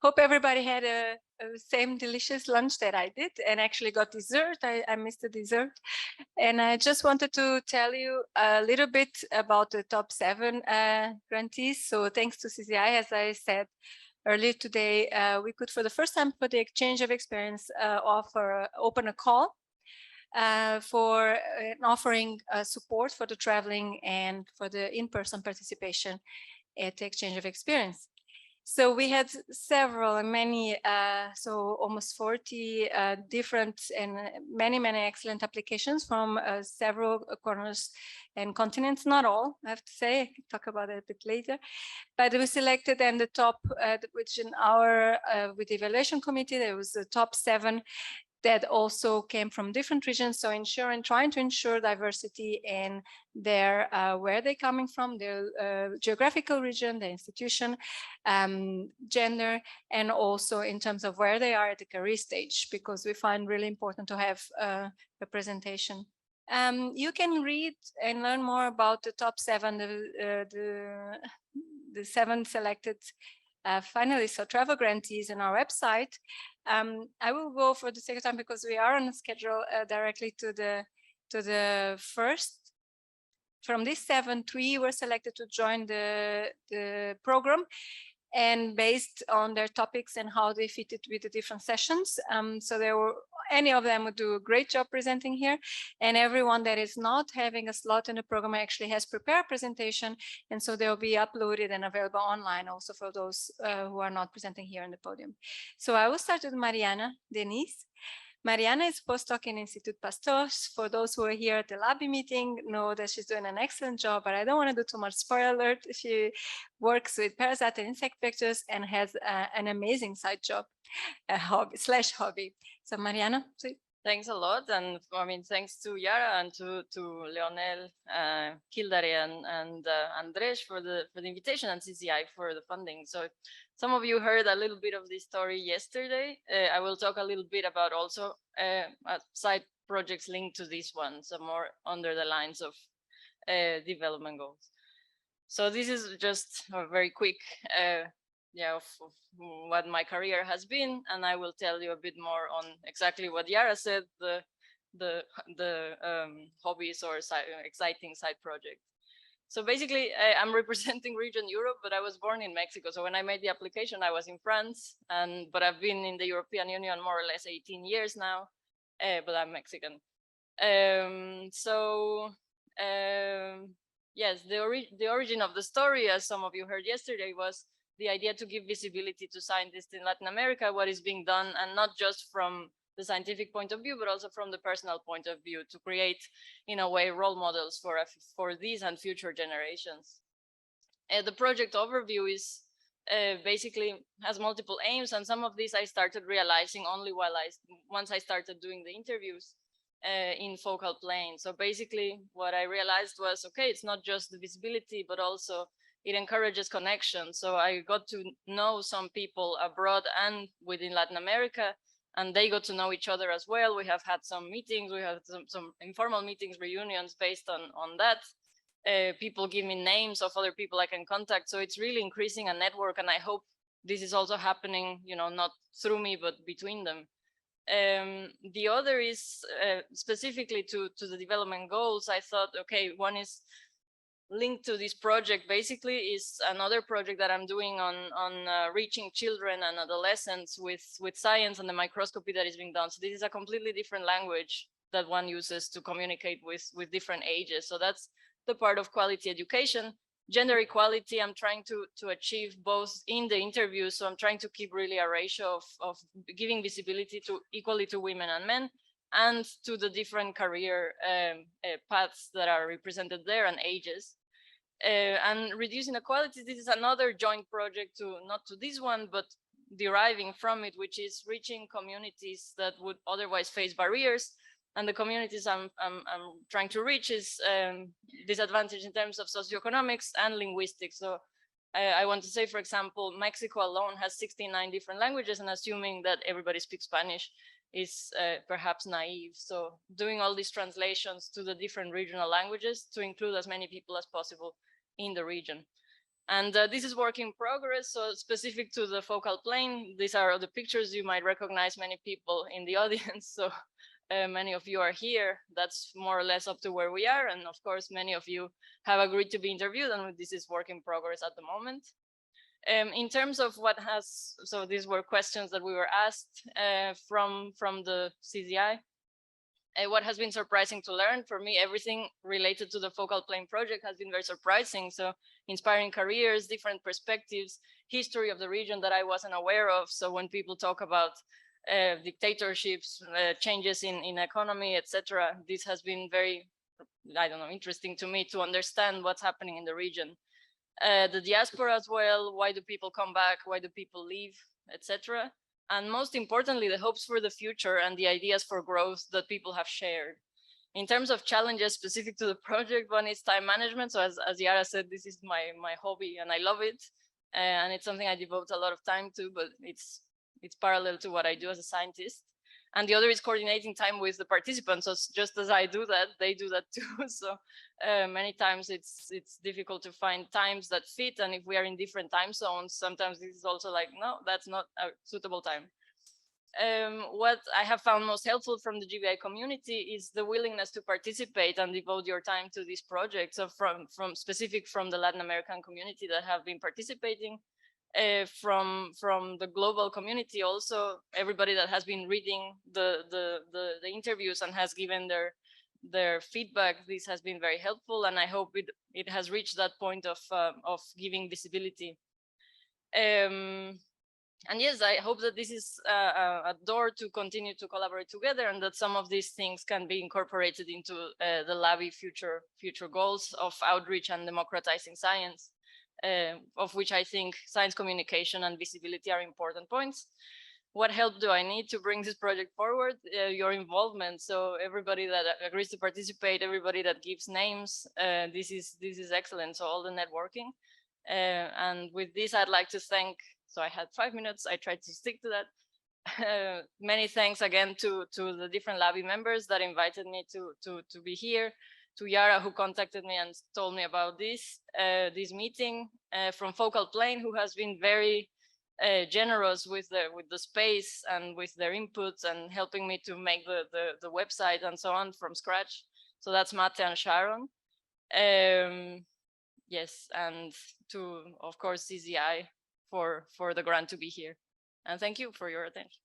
Hope everybody had a same delicious lunch that I did, and actually got dessert. I missed the dessert. And I just wanted to tell you a little bit about the top 7 grantees. So thanks to CCI, as I said earlier today, we could, for the first time, for the exchange of experience, open a call for offering support for the traveling and for the in-person participation at the exchange of experience. So we had many, so almost 40 different and many excellent applications from several corners and continents, not all, I have to say, I can talk about it a bit later. But we selected then the top, which in our, with the evaluation committee, there was the top 7 that also came from different regions. So trying to ensure diversity in their where they're coming from, their geographical region, the institution, gender, and also in terms of where they are at the career stage, because we find really important to have representation. You can read and learn more about the top 7, the 7 selected finalists or travel grantees on our website. I will go for the sake of time because we are on a schedule directly to the first. From these 7, 3 were selected to join the program, and based on their topics and how they fitted with the different sessions. So any of them would do a great job presenting here, and everyone that is not having a slot in the program actually has prepared a presentation, and so they'll be uploaded and available online also for those who are not presenting here on the podium. So I will start with Mariana De Niz. Mariana is postdoc in Institute Pasteur. For those who are here at the lobby meeting, know that she's doing an excellent job, but I don't want to do too much spoiler alert. She works with parasite and insect vectors and has an amazing side job, a hobby. So Mariana, please. Thanks a lot, and I mean, thanks to Yara and to Leonel, Kildare, and Andres for the invitation, and CCI for the funding. So some of you heard a little bit of this story yesterday. I will talk a little bit about also side projects linked to this one, so more under the lines of development goals. So this is just a very quick of what my career has been, and I will tell you a bit more on exactly what Yara said, the hobbies or exciting side project. So basically, I'm representing Region Europe, but I was born in Mexico. So when I made the application, I was in France, but I've been in the European Union more or less 18 years now, but I'm Mexican. Yes, the origin of the story, as some of you heard yesterday, was the idea to give visibility to scientists in Latin America, what is being done, and not just from the scientific point of view, but also from the personal point of view, to create, in a way, role models for these and future generations. The project overview is basically has multiple aims, and some of these I started realizing only once I started doing the interviews in focal plane. So basically, what I realized was, okay, it's not just the visibility, but also it encourages connection. So I got to know some people abroad and within Latin America, and they got to know each other as well. We have had some meetings, we have some informal meetings, reunions based on that. People give me names of other people I can contact. So it's really increasing a network, and I hope this is also happening, not through me, but between them. The other is specifically to the development goals. I thought, okay, one is linked to this project, basically, is another project that I'm doing on reaching children and adolescents with science and the microscopy that is being done. So this is a completely different language that one uses to communicate with different ages. So that's the part of quality education. Gender equality, I'm trying to achieve both in the interviews. So I'm trying to keep really a ratio of giving visibility equally to women and men, and to the different career paths that are represented there and ages. And reducing inequality, this is another joint project not to this one, but deriving from it, which is reaching communities that would otherwise face barriers. And the communities I'm trying to reach is disadvantaged in terms of socioeconomics and linguistics. So I want to say, for example, Mexico alone has 69 different languages, and assuming that everybody speaks Spanish is perhaps naive. So doing all these translations to the different regional languages to include as many people as possible in the region. And this is work in progress, so specific to the focal plane, these are the pictures. You might recognize many people in the audience, so many of you are here. That's more or less up to where we are, and of course, many of you have agreed to be interviewed, and this is work in progress at the moment. In terms of what has, so these were questions that we were asked from the CZI. What has been surprising to learn for me, everything related to the focal plane project has been very surprising. So inspiring careers, different perspectives, history of the region that I wasn't aware of. So when people talk about dictatorships, changes in economy, etc., this has been very, I don't know, interesting to me to understand what's happening in the region. The diaspora as well, why do people come back, why do people leave, etc. And most importantly, the hopes for the future and the ideas for growth that people have shared. In terms of challenges specific to the project, one is time management. So as Yara said, this is my hobby and I love it. And it's something I devote a lot of time to, but it's parallel to what I do as a scientist. And the other is coordinating time with the participants. So just as I do that, they do that too. So many times it's difficult to find times that fit. And if we are in different time zones, sometimes this is also like, no, that's not a suitable time. What I have found most helpful from the GBI community is the willingness to participate and devote your time to this project. So from the Latin American community that have been participating, from the global community also, everybody that has been reading the interviews and has given their feedback, this has been very helpful, and I hope it has reached that point of giving visibility. And yes, I hope that this is a door to continue to collaborate together, and that some of these things can be incorporated into the LABI future goals of outreach and democratizing science. Of which I think science communication and visibility are important points. What help do I need to bring this project forward? Your involvement. So everybody that agrees to participate, everybody that gives names, this is excellent. So all the networking. And with this, I'd like to thank, so I had 5 minutes, I tried to stick to that. Many thanks again to the different LABI members that invited me to be here. To Yara, who contacted me and told me about this meeting, from Focal Plane, who has been very generous with the space and with their inputs and helping me to make the website and so on from scratch. So that's Mate and Sharon. Yes, and to, of course, CZI for the grant to be here. And thank you for your attention.